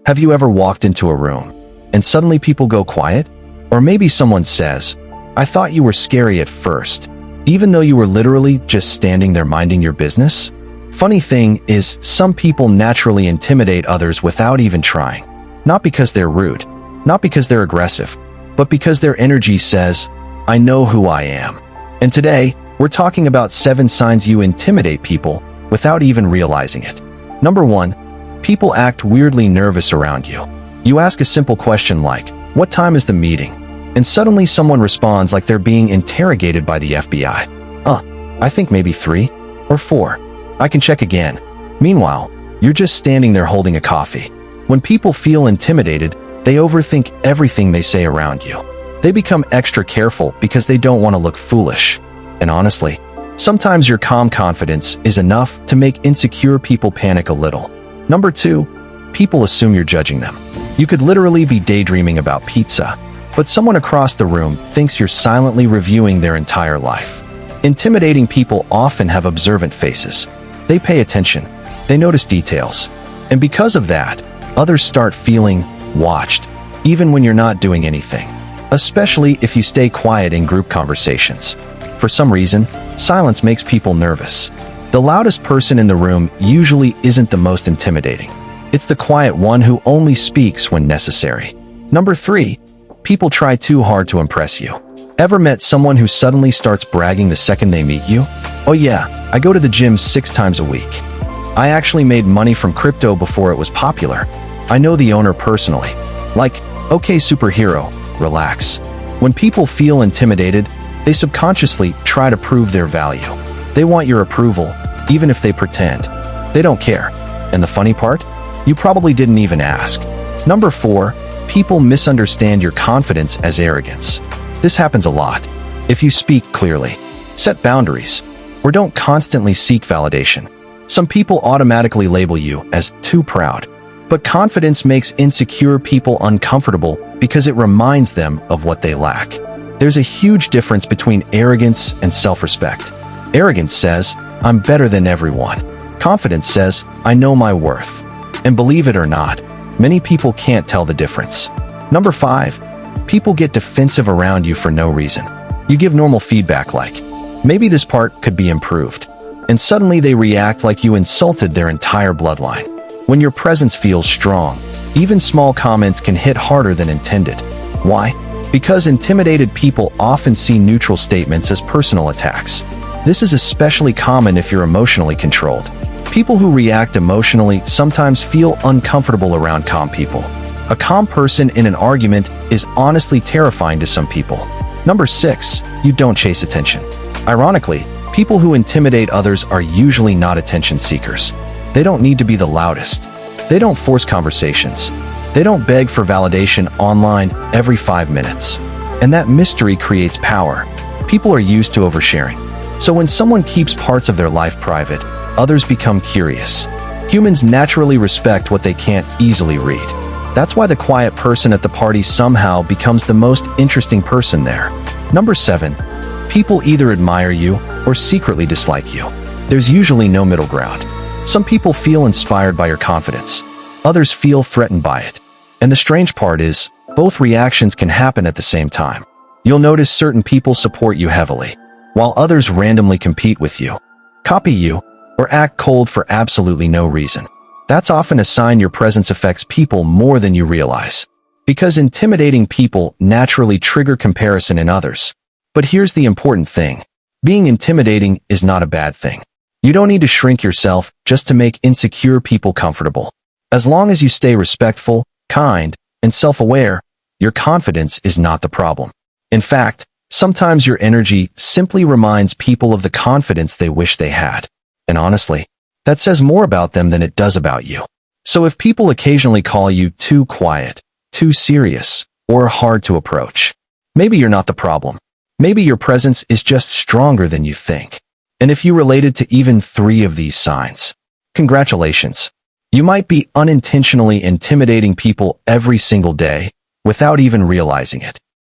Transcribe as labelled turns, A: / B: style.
A: Have you ever walked into a room and suddenly people go quiet? Or maybe someone says, "I thought you were scary at first," even though you were literally just standing there minding your business? Funny thing is, some people naturally intimidate others without even trying. Not because they're rude, not because they're aggressive, but because their energy says, "I know who I am." And today, we're talking about 7 signs you intimidate people without even realizing it. Number 1, people act weirdly nervous around you. You ask a simple question like, "What time is the meeting?" And suddenly someone responds like they're being interrogated by the FBI. I think maybe 3 or 4. I can check again." Meanwhile, you're just standing there holding a coffee. When people feel intimidated, they overthink everything they say around you. They become extra careful because they don't want to look foolish. And honestly, sometimes your calm confidence is enough to make insecure people panic a little. Number 2, people assume you're judging them. You could literally be daydreaming about pizza, but someone across the room thinks you're silently reviewing their entire life. Intimidating people often have observant faces. They pay attention, they notice details, and because of that, others start feeling watched, even when you're not doing anything, especially if you stay quiet in group conversations. For some reason, silence makes people nervous. The loudest person in the room usually isn't the most intimidating. It's the quiet one who only speaks when necessary. Number 3, people try too hard to impress you. Ever met someone who suddenly starts bragging the second they meet you? "Oh yeah, I go to the gym 6 times a week. I actually made money from crypto before it was popular. I know the owner personally." Like, okay superhero, relax. When people feel intimidated, they subconsciously try to prove their value. They want your approval, even if they pretend. They don't care. And the funny part? You probably didn't even ask. Number 4, people misunderstand your confidence as arrogance. This happens a lot. If you speak clearly, set boundaries, or don't constantly seek validation, some people automatically label you as too proud. But confidence makes insecure people uncomfortable because it reminds them of what they lack. There's a huge difference between arrogance and self-respect. Arrogance says, "I'm better than everyone." Confidence says, "I know my worth." And believe it or not, many people can't tell the difference. Number 5, people get defensive around you for no reason. You give normal feedback like, "Maybe this part could be improved," and suddenly they react like you insulted their entire bloodline. When your presence feels strong, even small comments can hit harder than intended. Why? Because intimidated people often see neutral statements as personal attacks. This is especially common if you're emotionally controlled. People who react emotionally sometimes feel uncomfortable around calm people. A calm person in an argument is honestly terrifying to some people. Number 6, you don't chase attention. Ironically, people who intimidate others are usually not attention seekers. They don't need to be the loudest. They don't force conversations. They don't beg for validation online every 5 minutes. And that mystery creates power. People are used to oversharing. So when someone keeps parts of their life private, others become curious. Humans naturally respect what they can't easily read. That's why the quiet person at the party somehow becomes the most interesting person there. Number 7, people either admire you or secretly dislike you. There's usually no middle ground. Some people feel inspired by your confidence. Others feel threatened by it. And the strange part is, both reactions can happen at the same time. You'll notice certain people support you heavily, while others randomly compete with you, copy you, or act cold for absolutely no reason. That's often a sign your presence affects people more than you realize. Because intimidating people naturally trigger comparison in others. But here's the important thing. Being intimidating is not a bad thing. You don't need to shrink yourself just to make insecure people comfortable. As long as you stay respectful, kind, and self-aware, your confidence is not the problem. In fact, sometimes your energy simply reminds people of the confidence they wish they had. And honestly, that says more about them than it does about you. So if people occasionally call you too quiet, too serious, or hard to approach, maybe you're not the problem. Maybe your presence is just stronger than you think. And if you related to even 3 of these signs, congratulations. You might be unintentionally intimidating people every single day without even realizing it.